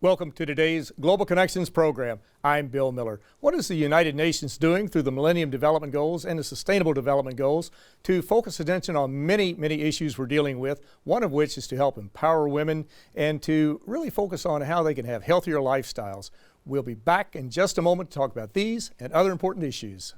Welcome to today's Global Connections program. I'm Bill Miller. What is the United Nations doing through the Millennium Development Goals and the Sustainable Development Goals to focus attention on many issues we're dealing with, one of which is to help empower women and to really focus on how they can have healthier lifestyles. We'll be back in just a moment to talk about these and other important issues.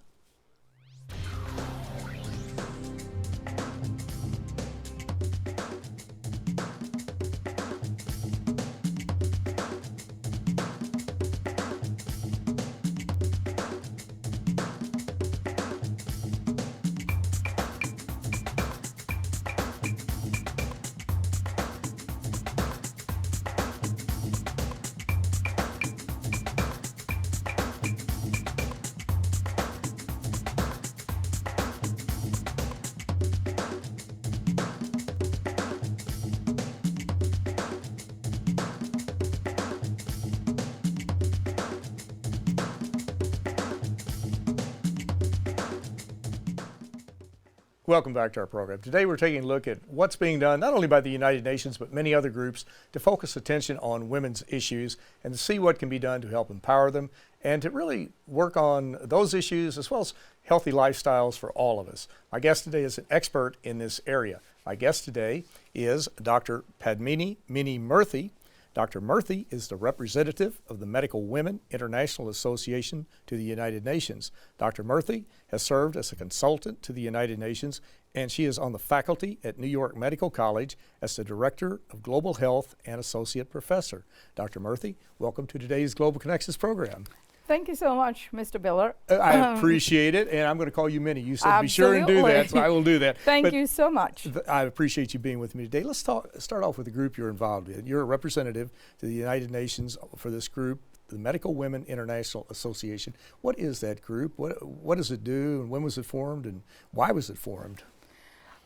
Welcome back to our program. Today we're taking a look at what's being done not only by the United Nations but many other groups to focus attention on women's issues and to see what can be done to help empower them and to really work on those issues as well as healthy lifestyles for all of us. My guest today is an expert in this area. My guest today is Dr. Padmini Murthy. Dr. Murthy is the representative of the Medical Women International Association to the United Nations. Dr. Murthy has served as a consultant to the United Nations, and she is on the faculty at New York Medical College as the Director of Global Health and Associate Professor. Dr. Murthy, welcome to today's Global Connections program. Thank you so much, Mr. Biller. I appreciate it, and I'm going to call you Minnie. You said Absolutely. Be sure and do that, so I will do that. Thank you so much. I appreciate you being with me today. Let's start off with the group you're involved in. You're a representative to the United Nations for this group, the Medical Women International Association. What is that group? What does it do, and when was it formed, and why was it formed?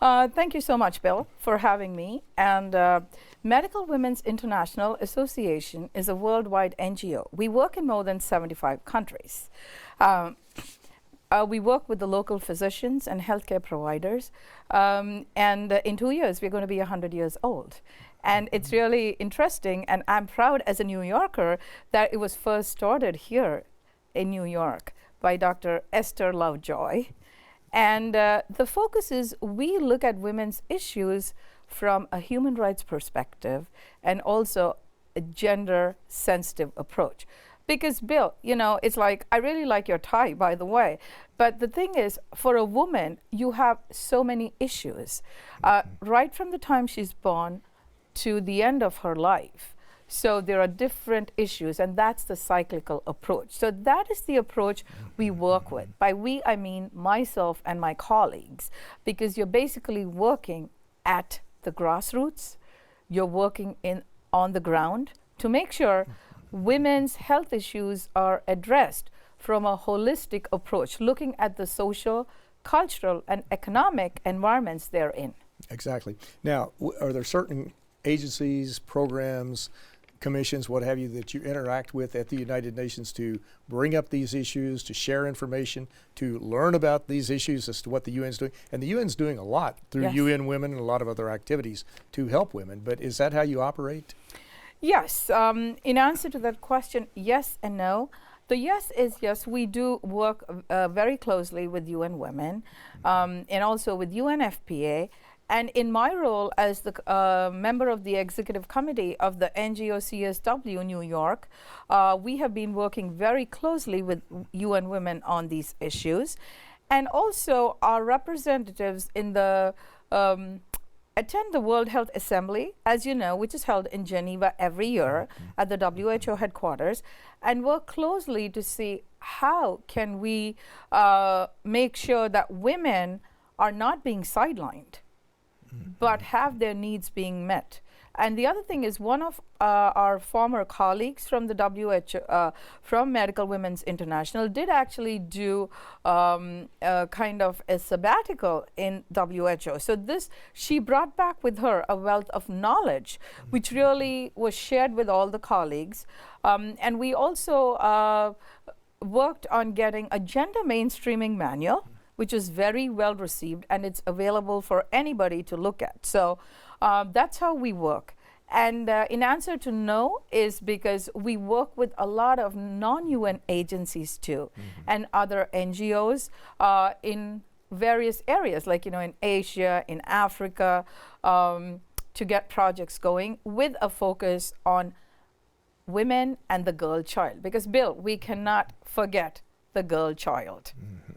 Thank you so much, Bill, for having me. And Medical Women's International Association is a worldwide NGO. We work in more than 75 countries. We work with the local physicians and healthcare providers. And in 2 years, we're going to be 100 years old. And it's really interesting, and I'm proud as a New Yorker that it was first started here in New York by Dr. Esther Lovejoy. And the focus is we look at women's issues from a human rights perspective and also a gender-sensitive approach. Because, Bill, you know, it's like, I really like your tie, by the way. But the thing is, for a woman, you have so many issues, right from the time she's born to the end of her life. So there are different issues, and that's the cyclical approach. So that is the approach we work with. By we, I mean myself and my colleagues, because you're basically working at the grassroots. You're working on the ground to make sure women's health issues are addressed from a holistic approach, looking at the social, cultural, and economic environments they're in. Exactly. Now, are there certain agencies, programs, commissions, what have you, that you interact with at the United Nations to bring up these issues, to share information, to learn about these issues as to what the UN's doing? And the UN's doing a lot through Yes. UN Women and a lot of other activities to help women. But is that how you operate? Yes. In answer to that question, yes and no. The yes is yes, we do work very closely with UN Women and also with UNFPA. And in my role as the member of the executive committee of the NGO CSW New York, we have been working very closely with UN Women on these issues. And also our representatives in the attend the World Health Assembly, as you know, which is held in Geneva every year at the WHO headquarters, and work closely to see how can we make sure that women are not being sidelined, but have their needs being met. And the other thing is, one of our former colleagues from the WHO, from Medical Women's International, did actually do kind of a sabbatical in WHO. So she brought back with her a wealth of knowledge, which really was shared with all the colleagues. And we also worked on getting a gender mainstreaming manual, which is very well received, and it's available for anybody to look at. So that's how we work. And in answer to no is because we work with a lot of non-UN agencies too, and other NGOs in various areas, like in Asia, in Africa, to get projects going with a focus on women and the girl child. Because Bill, we cannot forget the girl child.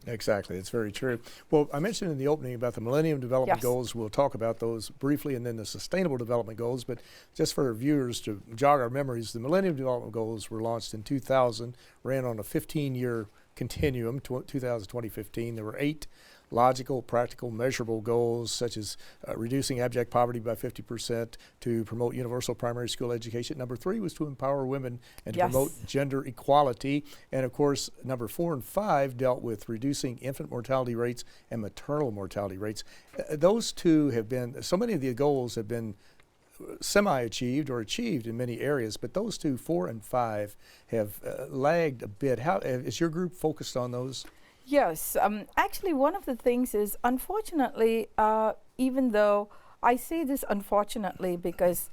Exactly, it's very true. Well, I mentioned in the opening about the Millennium Development Yes. Goals. We'll talk about those briefly, and then the Sustainable Development Goals. But just for our viewers to jog our memories, the Millennium Development Goals were launched in 2000, ran on a 15-year continuum, 2000-2015. There were 8 logical, practical, measurable goals, such as reducing abject poverty by 50%, to promote universal primary school education. Number 3 was to empower women and to Yes. promote gender equality. And of course, number 4 and 5 dealt with reducing infant mortality rates and maternal mortality rates. Those two have been, so many of the goals have been semi-achieved or achieved in many areas, but those two, 4 and 5, have lagged a bit. How is your group focused on those? Yes, actually one of the things is, unfortunately, even though I say this unfortunately because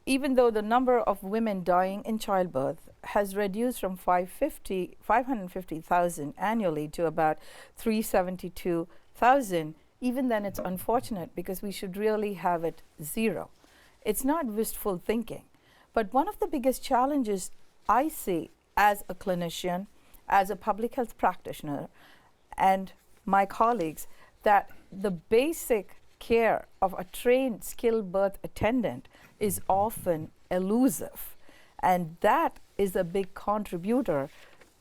even though the number of women dying in childbirth has reduced from 550,000 annually to about 372,000, even then it's unfortunate because we should really have it 0. It's not wistful thinking. But one of the biggest challenges I see as a clinician, as a public health practitioner, and my colleagues, that the basic care of a trained skilled birth attendant is often elusive. And that is a big contributor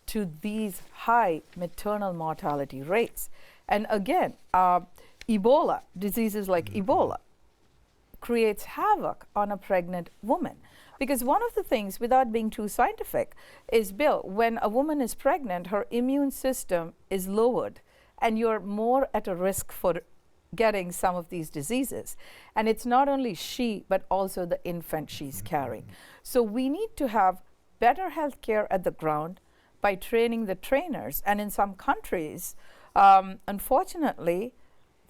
to these high maternal mortality rates. And again, Ebola, diseases like Ebola, creates havoc on a pregnant woman. Because one of the things, without being too scientific, is, Bill, when a woman is pregnant, her immune system is lowered, and you're more at a risk for getting some of these diseases. And it's not only she, but also the infant she's carrying. So we need to have better health care at the ground by training the trainers. And in some countries, unfortunately,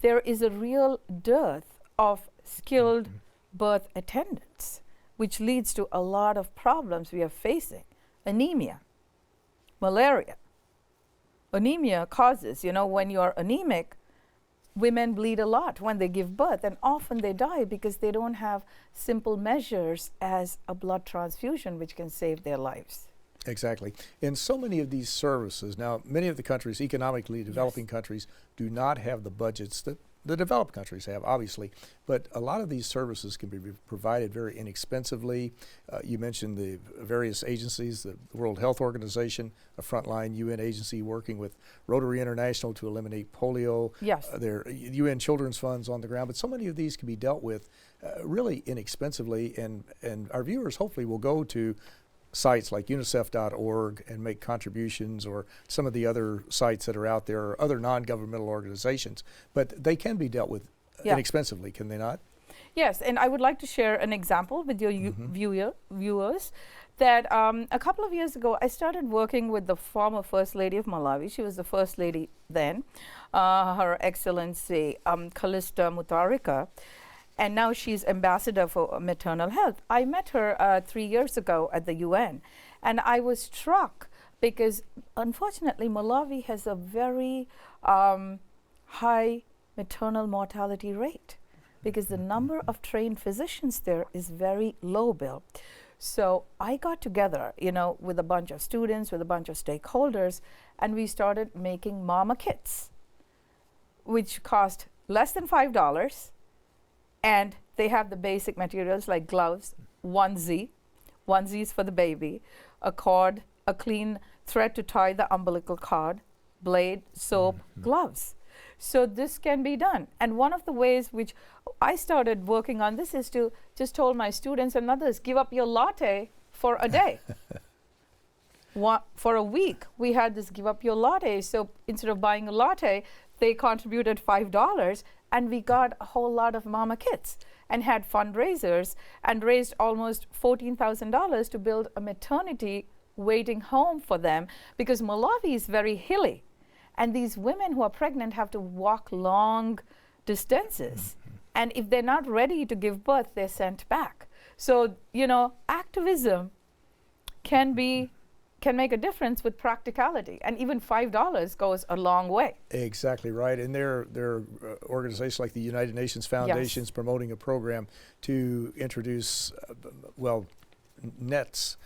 there is a real dearth of skilled birth attendants, which leads to a lot of problems we are facing. Anemia, malaria. Anemia causes, when you're anemic, women bleed a lot when they give birth, and often they die because they don't have simple measures as a blood transfusion, which can save their lives. Exactly. In so many of these services, now many of the countries, economically developing countries, do not have the budgets that the developed countries have, obviously, but a lot of these services can be provided very inexpensively. You mentioned the various agencies, the World Health Organization, a frontline UN agency working with Rotary International to eliminate polio. Yes. There are UN Children's Funds on the ground, but so many of these can be dealt with really inexpensively, and our viewers hopefully will go to sites like unicef.org and make contributions, or some of the other sites that are out there, or other non-governmental organizations, but they can be dealt with inexpensively, can they not? Yes, and I would like to share an example with your viewers that a couple of years ago I started working with the former First Lady of Malawi. She was the First Lady then, Her Excellency Callista Mutharika. And now she's ambassador for maternal health. I met her 3 years ago at the UN, and I was struck because, unfortunately, Malawi has a very high maternal mortality rate because the number of trained physicians there is very low, Bill. So I got together, with a bunch of students, with a bunch of stakeholders, and we started making mama kits, which cost less than $5. And they have the basic materials like gloves, onesies for the baby, a cord, a clean thread to tie the umbilical cord, blade, soap, gloves. So this can be done. And one of the ways which I started working on this is to just told my students and others, give up your latte for a day. For a week, we had this give up your latte. So instead of buying a latte, they contributed $5, and we got a whole lot of mama kits and had fundraisers and raised almost $14,000 to build a maternity waiting home for them, because Malawi is very hilly, and these women who are pregnant have to walk long distances. And if they're not ready to give birth, they're sent back. So, activism can make a difference with practicality, and even $5 goes a long way. Exactly right. And there are organizations like the United Nations Foundations promoting a program to introduce, nets,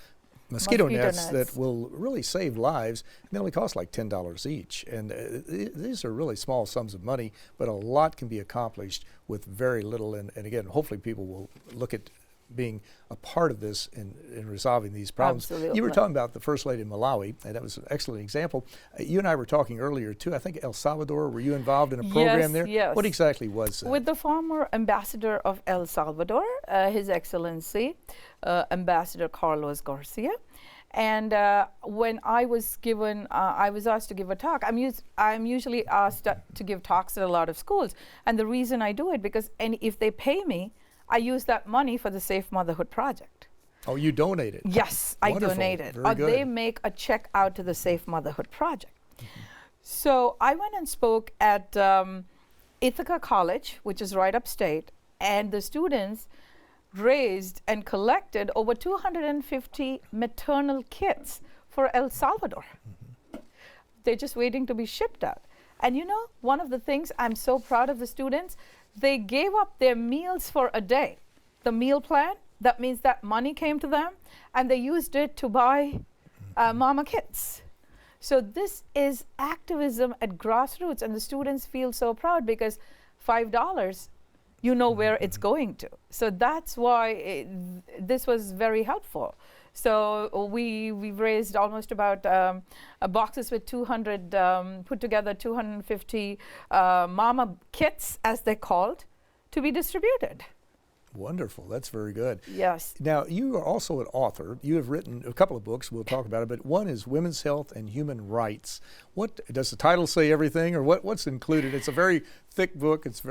mosquito nets that will really save lives. And they only cost like $10 each. And these are really small sums of money, but a lot can be accomplished with very little. And again, hopefully people will look at being a part of this in resolving these problems. Absolutely. You were talking about the First Lady of Malawi, and that was an excellent example. You and I were talking earlier too, I think El Salvador, were you involved in a program there? Yes. What exactly was that? With the former ambassador of El Salvador, His Excellency, Ambassador Carlos Garcia. And when I was asked to give a talk. I'm usually asked to give talks at a lot of schools. And the reason I do it, because if they pay me, I use that money for the Safe Motherhood Project. Oh, you donated? Yes, Wonderful. I donated. Very good. They make a check out to the Safe Motherhood Project. So I went and spoke at Ithaca College, which is right upstate, and the students raised and collected over 250 maternal kits for El Salvador. They're just waiting to be shipped out. And one of the things I'm so proud of the students, they gave up their meals for a day. The meal plan, that means that money came to them, and they used it to buy mama kits. So this is activism at grassroots, and the students feel so proud because $5, where it's going to. So that's why this was very helpful. So we've raised almost about boxes with 200, put together 250 mama kits, as they're called, to be distributed. Wonderful. That's very good. Yes. Now, you are also an author. You have written a couple of books. We'll talk about it, but one is Women's Health and Human Rights. What does the title say? Everything, or what's included? It's a very thick book. It's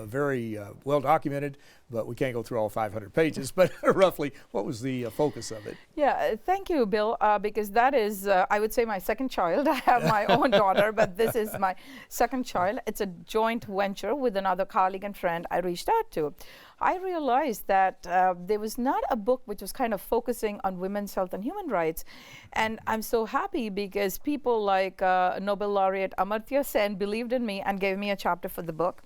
very well documented, but we can't go through all 500 pages. But roughly, what was the focus of it? Yeah, thank you, Bill, because that is, I would say, my second child. I have my own daughter, but this is my second child. It's a joint venture with another colleague and friend I reached out to. I realized that there was not a book which was kind of focusing on women's health and human rights. And I'm so happy because people like Nobel laureate Amartya Sen believed in me and gave me a chapter for the book,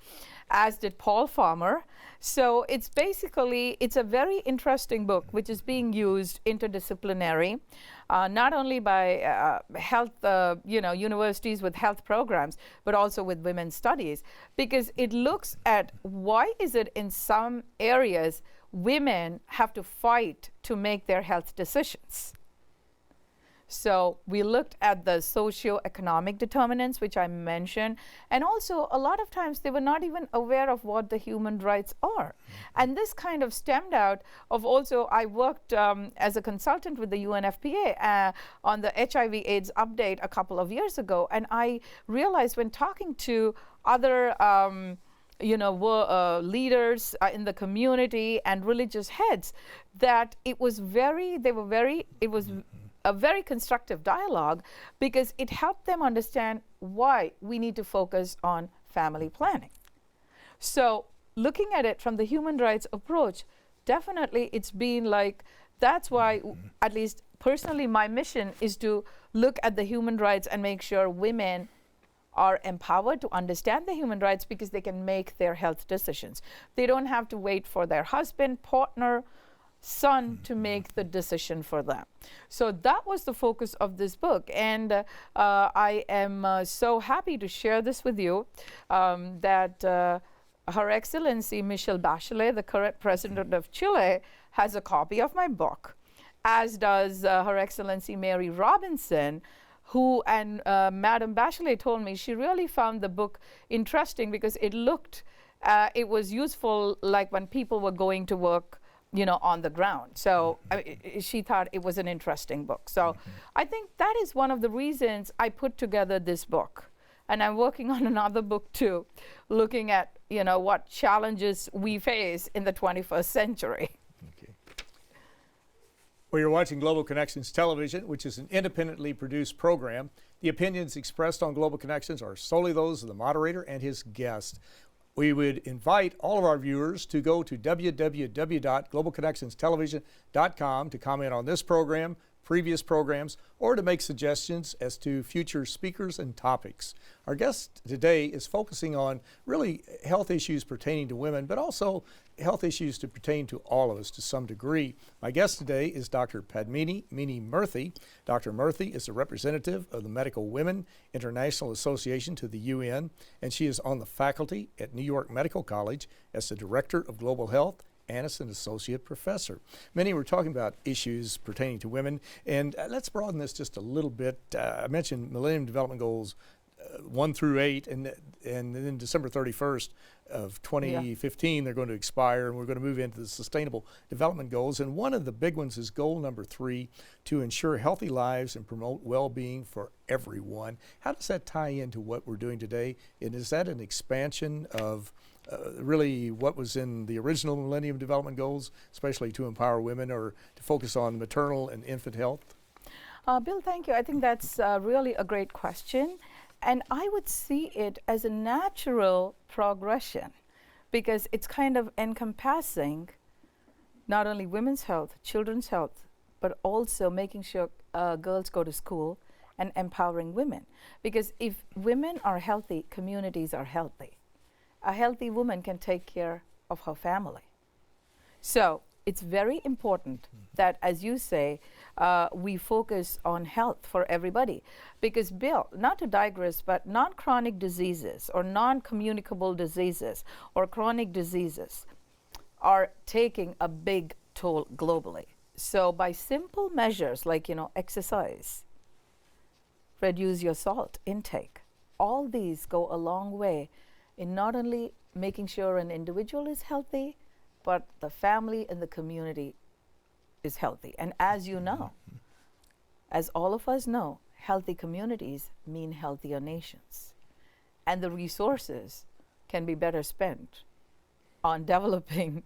as did Paul Farmer. So it's a very interesting book, which is being used interdisciplinary, not only by health, universities with health programs, but also with women's studies, because it looks at why is it in some areas women have to fight to make their health decisions. So we looked at the socioeconomic determinants, which I mentioned, and also a lot of times they were not even aware of what the human rights are. And this kind of stemmed out of also, I worked as a consultant with the UNFPA on the HIV/AIDS update a couple of years ago, and I realized when talking to other leaders in the community and religious heads, that it was a very constructive dialogue, because it helped them understand why we need to focus on family planning. So looking at it from the human rights approach, definitely it's been like, that's why, at least personally, my mission is to look at the human rights and make sure women are empowered to understand the human rights, because they can make their health decisions. They don't have to wait for their husband, partner, son to make the decision for them. So that was the focus of this book, and I am so happy to share this with you, that Her Excellency Michelle Bachelet, the current president of Chile, has a copy of my book, as does Her Excellency Mary Robinson, who, and Madam Bachelet told me she really found the book interesting because it was useful like when people were going to work on the ground. So she thought it was an interesting book. So I think that is one of the reasons I put together this book. And I'm working on another book too, looking at, what challenges we face in the 21st century. Okay. Well, you're watching Global Connections Television, which is an independently produced program. The opinions expressed on Global Connections are solely those of the moderator and his guest. We would invite all of our viewers to go to www.globalconnectionstelevision.com to comment on this program, previous programs, or to make suggestions as to future speakers and topics. Our guest today is focusing on really health issues pertaining to women, but also health issues to pertain to all of us to some degree. My guest today is Dr. Padmini Murthy. Dr. Murthy is a representative of the Medical Women International Association to the UN, and she is on the faculty at New York Medical College as the Director of Global Health and as an associate professor. Many were talking about issues pertaining to women, and let's broaden this just a little bit. I mentioned Millennium Development Goals 1 through 8, and then December 31st of 2015, they're going to expire, and we're going to move into the Sustainable Development Goals. And one of the big ones is goal number 3, to ensure healthy lives and promote well-being for everyone. How does that tie into what we're doing today? And is that an expansion of really what was in the original Millennium Development Goals, especially to empower women or to focus on maternal and infant health? Bill, thank you. I think that's really a great question. And I would see it as a natural progression because it's kind of encompassing not only women's health, children's health, but also making sure girls go to school and empowering women. Because if women are healthy, communities are healthy. A healthy woman can take care of her family. So it's very important that, as you say, we focus on health for everybody. Because, Bill, not to digress, but non-chronic diseases or non-communicable diseases or chronic diseases are taking a big toll globally. So by simple measures like, exercise, reduce your salt intake, all these go a long way in not only making sure an individual is healthy, but the family and the community is healthy. And as you know, as all of us know, healthy communities mean healthier nations. And the resources can be better spent on developing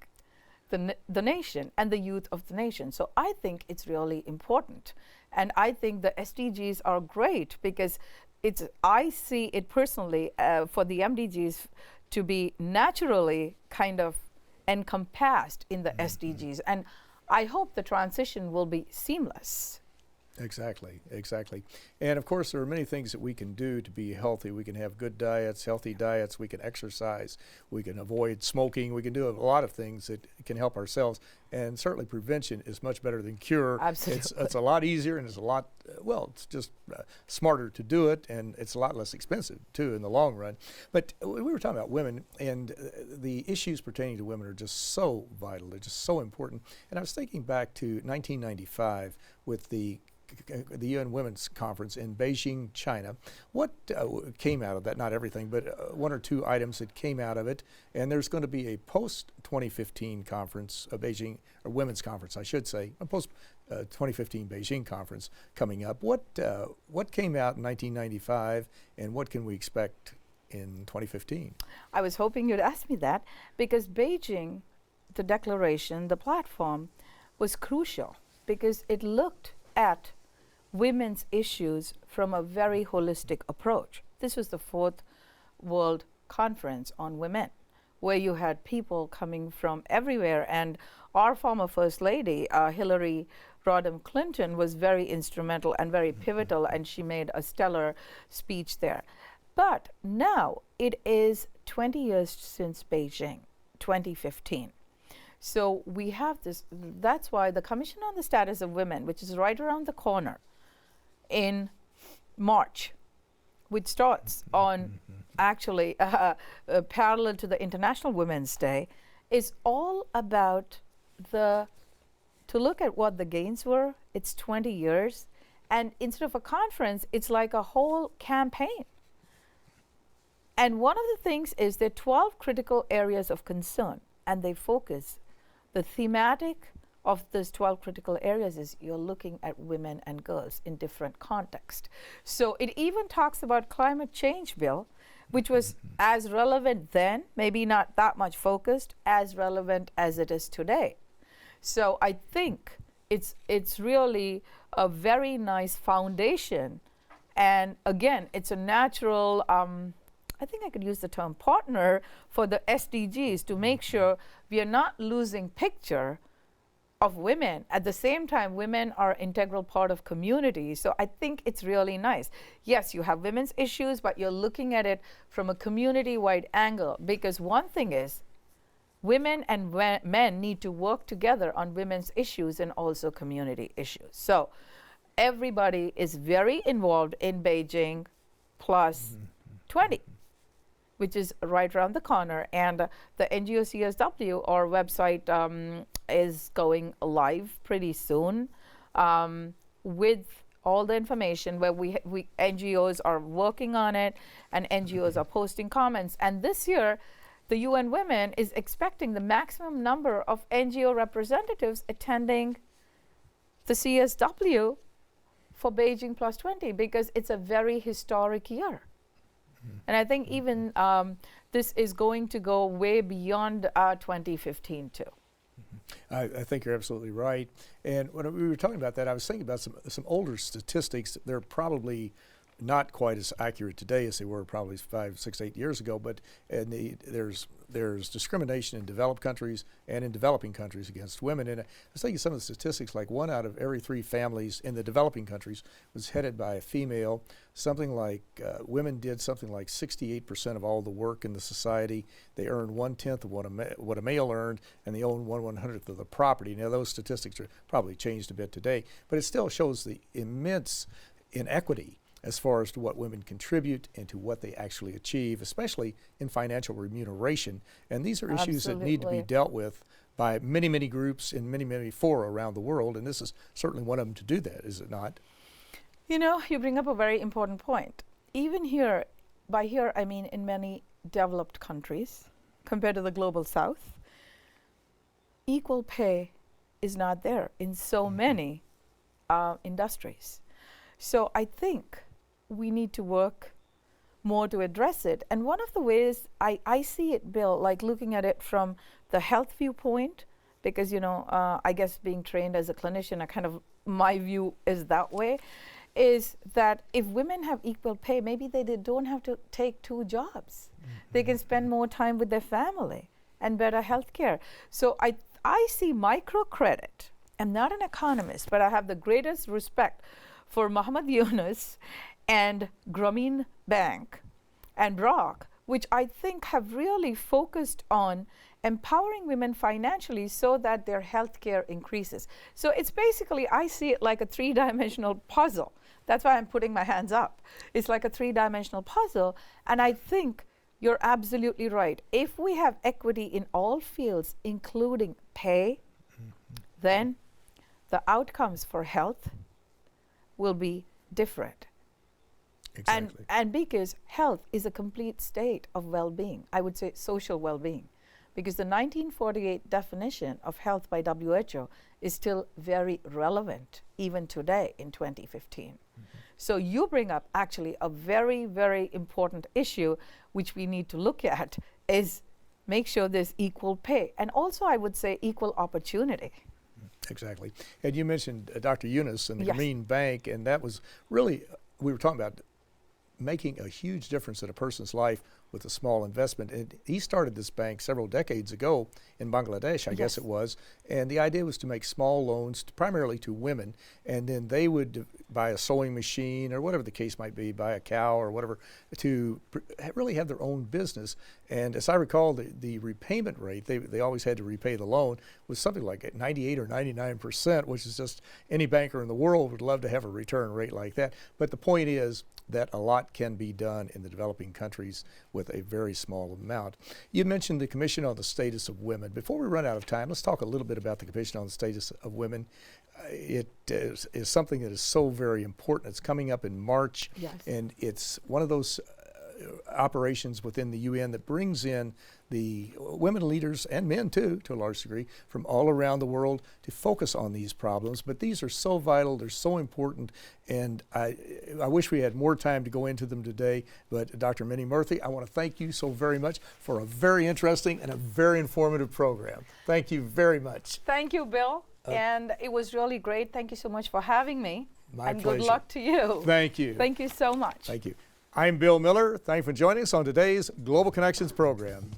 the nation and the youth of the nation. So I think it's really important. And I think the SDGs are great because I see it personally for the MDGs to be naturally kind of encompassed in the SDGs. And I hope the transition will be seamless. Exactly. And of course, there are many things that we can do to be healthy. We can have good diets, healthy diets, we can exercise, we can avoid smoking, we can do a lot of things that can help ourselves. And certainly prevention is much better than cure. Absolutely. It's a lot easier and it's a lot, it's just smarter to do it, and it's a lot less expensive too in the long run. But we were talking about women, and the issues pertaining to women are just so vital, they're just so important. And I was thinking back to 1995 with the UN Women's Conference in Beijing, China. What came out of that? Not everything, but 1 or 2 items that came out of it. And there's going to be a post-2015 conference, a Beijing, or Women's Conference, I should say, a post-2015 Beijing conference coming up. What came out in 1995, and what can we expect in 2015? I was hoping you'd ask me that because Beijing, the declaration, the platform, was crucial because it looked at women's issues from a very holistic approach. This was the 4th World Conference on Women, where you had people coming from everywhere. And our former First Lady, Hillary Rodham Clinton, was very instrumental and very pivotal, and she made a stellar speech there. But now it is 20 years since Beijing, 2015. So we have this, that's why the Commission on the Status of Women, which is right around the corner in March, which starts on actually parallel to the International Women's Day, is all about to look at what the gains were. It's 20 years. And instead of a conference, it's like a whole campaign. And one of the things is there are 12 critical areas of concern, and they focus. The thematic of those 12 critical areas is you're looking at women and girls in different contexts. So it even talks about climate change, Bill, which was as relevant then, maybe not that much focused, as relevant as it is today. So I think it's really a very nice foundation. And again, it's a natural I think I could use the term partner for the SDGs to make sure we are not losing picture of women. At the same time, women are an integral part of communities. So I think it's really nice. Yes, you have women's issues, but you're looking at it from a community-wide angle, because one thing is women and men need to work together on women's issues and also community issues. So everybody is very involved in Beijing plus 20, which is right around the corner. And the NGO CSW, our website, is going live pretty soon with all the information where we NGOs are working on it, and NGOs are posting comments. And this year, the UN Women is expecting the maximum number of NGO representatives attending the CSW for Beijing plus 20, because it's a very historic year. And I think even this is going to go way beyond 2015 too. I think you're absolutely right. And when we were talking about that, I was thinking about some older statistics. They're probably not quite as accurate today as they were probably 5, 6, 8 years ago, but there's discrimination in developed countries and in developing countries against women. And I was thinking some of the statistics, like 1 out of every 3 families in the developing countries was headed by a female. Something like women did something like 68% of all the work in the society. They earned 1/10 of what a male earned, and they owned 1/100th of the property. Now those statistics are probably changed a bit today, but it still shows the immense inequity as far as to what women contribute and to what they actually achieve, especially in financial remuneration. And these are issues that need to be dealt with by many, many groups in many, many fora around the world, and this is certainly one of them to do that, is it not? You know, you bring up a very important point. Even here, by here I mean in many developed countries, compared to the global south, equal pay is not there in so many industries. So I think we need to work more to address it. And one of the ways I see it, Bill, like looking at it from the health viewpoint, because, you know, I guess being trained as a clinician, my view is that way, is that if women have equal pay, maybe they don't have to take 2 jobs. They can spend more time with their family and better health care. So I see microcredit. I'm not an economist, but I have the greatest respect for Muhammad Yunus and Grameen Bank and Brock, which I think have really focused on empowering women financially so that their health care increases. So it's basically, I see it like a 3-dimensional puzzle. That's why I'm putting my hands up. It's like a 3-dimensional puzzle. And I think you're absolutely right. If we have equity in all fields, including pay, then the outcomes for health will be different. Exactly. And because health is a complete state of well-being, I would say social well-being, because the 1948 definition of health by WHO is still very relevant even today in 2015. So you bring up actually a very, very important issue which we need to look at, is make sure there's equal pay, and also I would say equal opportunity. Exactly. And you mentioned Dr. Yunus and the Yes. Grameen Bank, and that was really, we were talking about making a huge difference in a person's life with a small investment. And he started this bank several decades ago in Bangladesh, I guess it was. And the idea was to make small loans primarily to women, and then they would buy a sewing machine or whatever the case might be, buy a cow or whatever, to really have their own business. And as I recall, the repayment rate, they always had to repay the loan, was something like at 98 or 99%, which is just, any banker in the world would love to have a return rate like that. But the point is that a lot can be done in the developing countries with a very small amount. You mentioned the Commission on the Status of Women. Before we run out of time, let's talk a little bit about the Commission on the Status of Women. It is something that is so very important. It's coming up in March, and it's one of those operations within the UN that brings in the women leaders, and men too, to a large degree, from all around the world to focus on these problems. But these are so vital, they're so important, and I wish we had more time to go into them today. But Dr. Minnie Murthy, I want to thank you so very much for a very interesting and a very informative program. Thank you very much. Thank you, Bill. And it was really great. Thank you so much for having me. My and pleasure. Good luck to you. Thank you. Thank you so much. Thank you. I'm Bill Miller. Thanks for joining us on today's Global Connections program.